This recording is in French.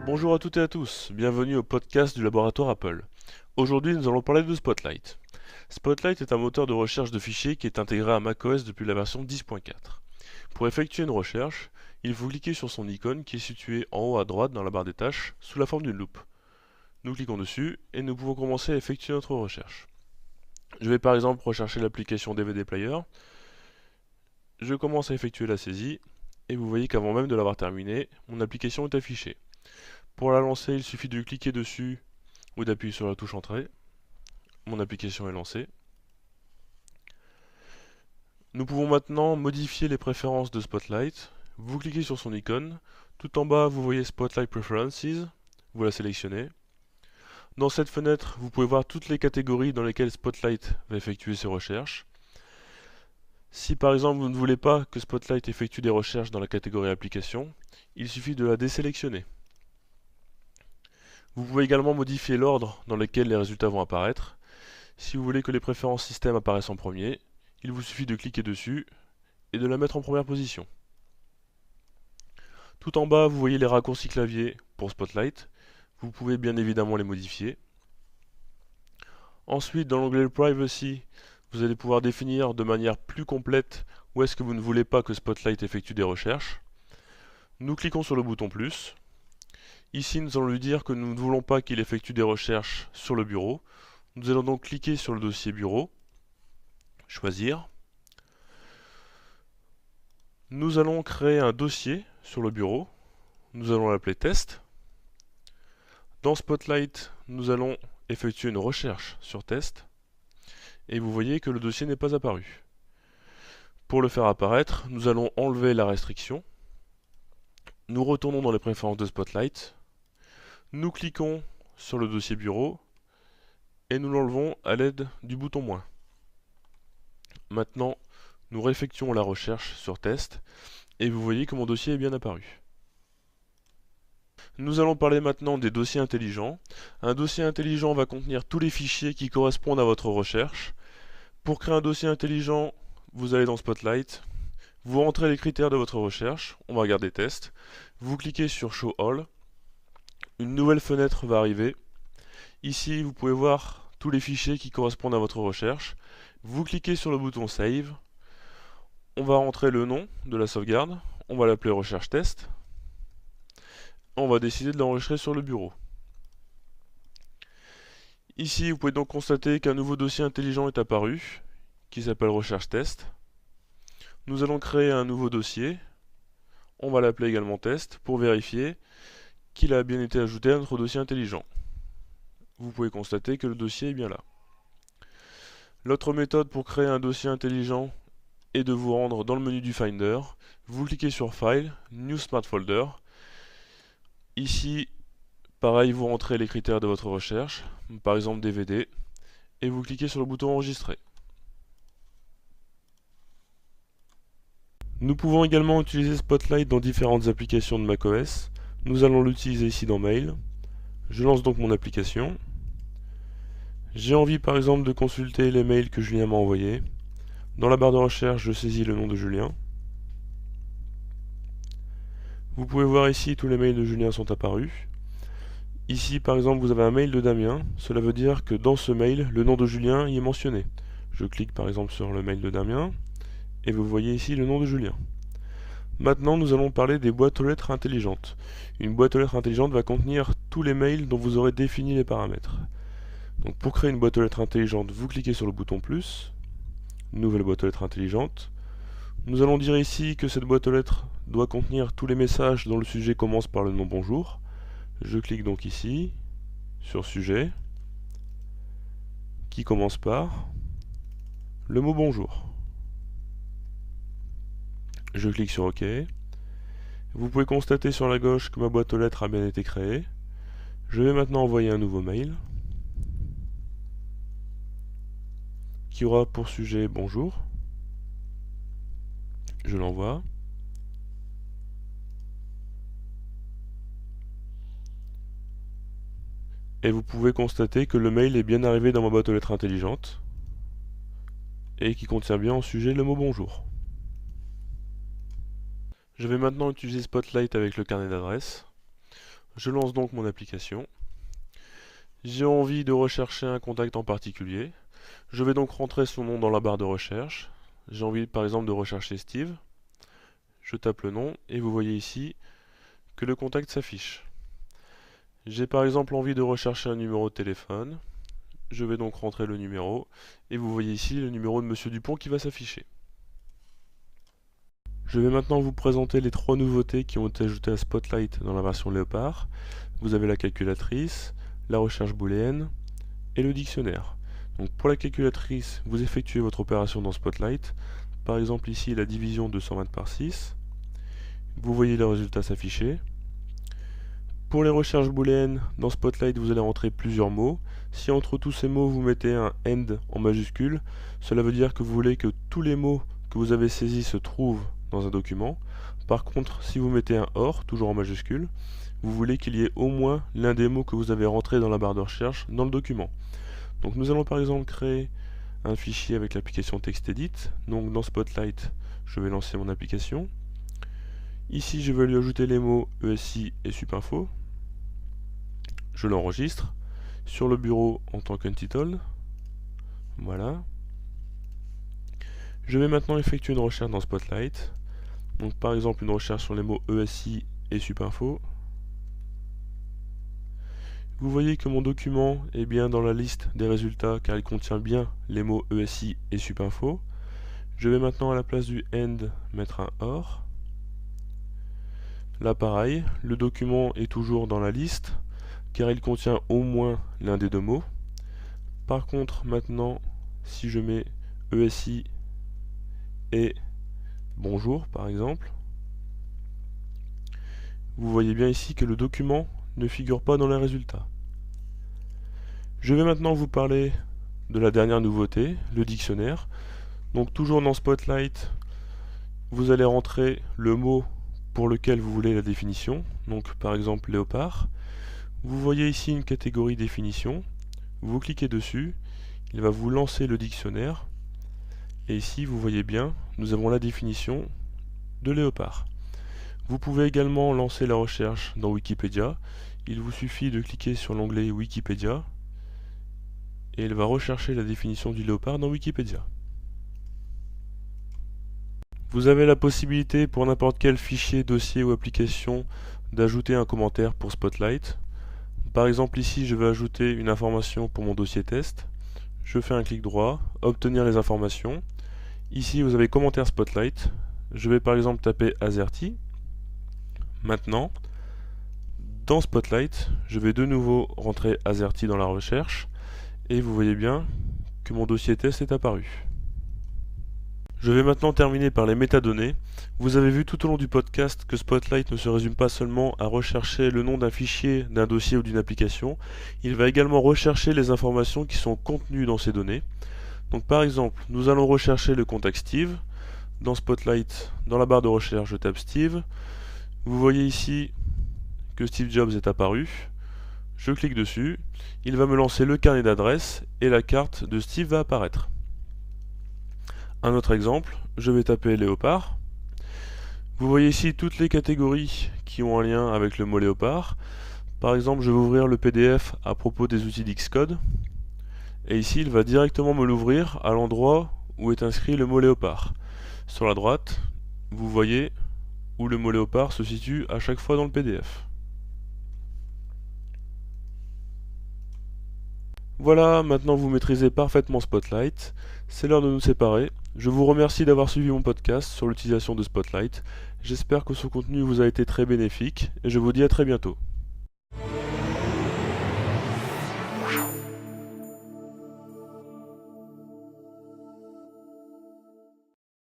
Bonjour à toutes et à tous, bienvenue au podcast du laboratoire Apple. Aujourd'hui nous allons parler de Spotlight. Spotlight est un moteur de recherche de fichiers qui est intégré à macOS depuis la version 10.4. Pour effectuer une recherche, il faut cliquer sur son icône qui est située en haut à droite dans la barre des tâches sous la forme d'une loupe. Nous cliquons dessus et nous pouvons commencer à effectuer notre recherche. Je vais par exemple rechercher l'application DVD Player. Je commence à effectuer la saisie et vous voyez qu'avant même de l'avoir terminée, mon application est affichée. Pour la lancer, il suffit de cliquer dessus ou d'appuyer sur la touche Entrée. Mon application est lancée. Nous pouvons maintenant modifier les préférences de Spotlight. Vous cliquez sur son icône. Tout en bas, vous voyez Spotlight Preferences. Vous la sélectionnez. Dans cette fenêtre, vous pouvez voir toutes les catégories dans lesquelles Spotlight va effectuer ses recherches. Si par exemple vous ne voulez pas que Spotlight effectue des recherches dans la catégorie Application, il suffit de la désélectionner. Vous pouvez également modifier l'ordre dans lequel les résultats vont apparaître. Si vous voulez que les préférences système apparaissent en premier, il vous suffit de cliquer dessus et de la mettre en première position. Tout en bas, vous voyez les raccourcis clavier pour Spotlight. Vous pouvez bien évidemment les modifier. Ensuite, dans l'onglet Privacy, vous allez pouvoir définir de manière plus complète où est-ce que vous ne voulez pas que Spotlight effectue des recherches. Nous cliquons sur le bouton plus. Ici, nous allons lui dire que nous ne voulons pas qu'il effectue des recherches sur le bureau. Nous allons donc cliquer sur le dossier bureau, choisir. Nous allons créer un dossier sur le bureau. Nous allons l'appeler test. Dans Spotlight, nous allons effectuer une recherche sur test. Et vous voyez que le dossier n'est pas apparu. Pour le faire apparaître, nous allons enlever la restriction. Nous retournons dans les préférences de Spotlight. Nous cliquons sur le dossier bureau et nous l'enlevons à l'aide du bouton moins. Maintenant, nous réeffectuons la recherche sur test et vous voyez que mon dossier est bien apparu. Nous allons parler maintenant des dossiers intelligents. Un dossier intelligent va contenir tous les fichiers qui correspondent à votre recherche. Pour créer un dossier intelligent, vous allez dans Spotlight, vous rentrez les critères de votre recherche, on va regarder test, vous cliquez sur Show All, une nouvelle fenêtre va arriver. Ici, vous pouvez voir tous les fichiers qui correspondent à votre recherche. Vous cliquez sur le bouton Save, on va rentrer le nom de la sauvegarde, on va l'appeler recherche test. On va décider de l'enregistrer sur le bureau. Ici, vous pouvez donc constater qu'un nouveau dossier intelligent est apparu, qui s'appelle recherche test. Nous allons créer un nouveau dossier, on va l'appeler également test, pour vérifier qu'il a bien été ajouté à notre dossier intelligent. Vous pouvez constater que le dossier est bien là. L'autre méthode pour créer un dossier intelligent est de vous rendre dans le menu du Finder, vous cliquez sur File, New Smart Folder. Ici, pareil, vous rentrez les critères de votre recherche, par exemple DVD, et vous cliquez sur le bouton Enregistrer. Nous pouvons également utiliser Spotlight dans différentes applications de macOS. Nous allons l'utiliser ici dans Mail. Je lance donc mon application. J'ai envie par exemple de consulter les mails que Julien m'a envoyés. Dans la barre de recherche, je saisis le nom de Julien. Vous pouvez voir ici tous les mails de Julien sont apparus. Ici par exemple vous avez un mail de Damien, cela veut dire que dans ce mail, le nom de Julien y est mentionné. Je clique par exemple sur le mail de Damien, et vous voyez ici le nom de Julien. Maintenant nous allons parler des boîtes aux lettres intelligentes. Une boîte aux lettres intelligente va contenir tous les mails dont vous aurez défini les paramètres. Donc pour créer une boîte aux lettres intelligente, vous cliquez sur le bouton plus, nouvelle boîte aux lettres intelligente. Nous allons dire ici que cette boîte aux lettres doit contenir tous les messages dont le sujet commence par le nom bonjour. Je clique donc ici, sur sujet, qui commence par le mot bonjour. Je clique sur OK. Vous pouvez constater sur la gauche que ma boîte aux lettres a bien été créée. Je vais maintenant envoyer un nouveau mail qui aura pour sujet bonjour. Je l'envoie. Et vous pouvez constater que le mail est bien arrivé dans ma boîte aux lettres intelligente et qui contient bien en sujet le mot bonjour. Je vais maintenant utiliser Spotlight avec le carnet d'adresses. Je lance donc mon application. J'ai envie de rechercher un contact en particulier. Je vais donc rentrer son nom dans la barre de recherche. J'ai envie par exemple de rechercher Steve. Je tape le nom et vous voyez ici que le contact s'affiche. J'ai par exemple envie de rechercher un numéro de téléphone. Je vais donc rentrer le numéro et vous voyez ici le numéro de Monsieur Dupont qui va s'afficher. Je vais maintenant vous présenter les 3 nouveautés qui ont été ajoutées à Spotlight dans la version Léopard. Vous avez la calculatrice, la recherche booléenne et le dictionnaire. Donc pour la calculatrice, vous effectuez votre opération dans Spotlight. Par exemple ici la division de 120 par 6. Vous voyez le résultat s'afficher. Pour les recherches booléennes, dans Spotlight, vous allez rentrer plusieurs mots. Si entre tous ces mots, vous mettez un AND en majuscule, cela veut dire que vous voulez que tous les mots que vous avez saisis se trouvent dans un document. Par contre, si vous mettez un OR, toujours en majuscule, vous voulez qu'il y ait au moins l'un des mots que vous avez rentré dans la barre de recherche dans le document. Donc nous allons par exemple créer un fichier avec l'application TextEdit. Donc dans Spotlight, je vais lancer mon application. Ici, je vais lui ajouter les mots ESI et SupInfo. Je l'enregistre sur le bureau en tant qu'untitled. Voilà. Je vais maintenant effectuer une recherche dans Spotlight. Donc par exemple une recherche sur les mots ESI et SupInfo. Vous voyez que mon document est bien dans la liste des résultats car il contient bien les mots ESI et SupInfo. Je vais maintenant à la place du AND mettre un OR. Là pareil, le document est toujours dans la liste car il contient au moins l'un des deux mots. Par contre maintenant, si je mets ESI et bonjour par exemple, vous voyez bien ici que le document ne figure pas dans les résultats. Je vais maintenant vous parler de la dernière nouveauté, le dictionnaire. Donc toujours dans Spotlight, vous allez rentrer le mot pour lequel vous voulez la définition, donc par exemple léopard. Vous voyez ici une catégorie définition, vous cliquez dessus, il va vous lancer le dictionnaire, et ici vous voyez bien, nous avons la définition de léopard. Vous pouvez également lancer la recherche dans Wikipédia, il vous suffit de cliquer sur l'onglet Wikipédia, et il va rechercher la définition du léopard dans Wikipédia. Vous avez la possibilité pour n'importe quel fichier, dossier ou application d'ajouter un commentaire pour Spotlight. Par exemple ici je vais ajouter une information pour mon dossier test. Je fais un clic droit, obtenir les informations. Ici vous avez commentaire Spotlight. Je vais par exemple taper AZERTY. Maintenant, dans Spotlight, je vais de nouveau rentrer AZERTY dans la recherche. Et vous voyez bien que mon dossier test est apparu. Je vais maintenant terminer par les métadonnées. Vous avez vu tout au long du podcast que Spotlight ne se résume pas seulement à rechercher le nom d'un fichier, d'un dossier ou d'une application, il va également rechercher les informations qui sont contenues dans ces données. Donc par exemple, nous allons rechercher le contact Steve. Dans Spotlight, dans la barre de recherche, je tape Steve. Vous voyez ici que Steve Jobs est apparu. Je clique dessus, il va me lancer le carnet d'adresses et la carte de Steve va apparaître. Un autre exemple, je vais taper léopard. Vous voyez ici toutes les catégories qui ont un lien avec le mot léopard. Par exemple, je vais ouvrir le PDF à propos des outils d'Xcode. Et ici, il va directement me l'ouvrir à l'endroit où est inscrit le mot léopard. Sur la droite, vous voyez où le mot léopard se situe à chaque fois dans le PDF. Voilà, maintenant vous maîtrisez parfaitement Spotlight. C'est l'heure de nous séparer. Je vous remercie d'avoir suivi mon podcast sur l'utilisation de Spotlight. J'espère que ce contenu vous a été très bénéfique et je vous dis à très bientôt.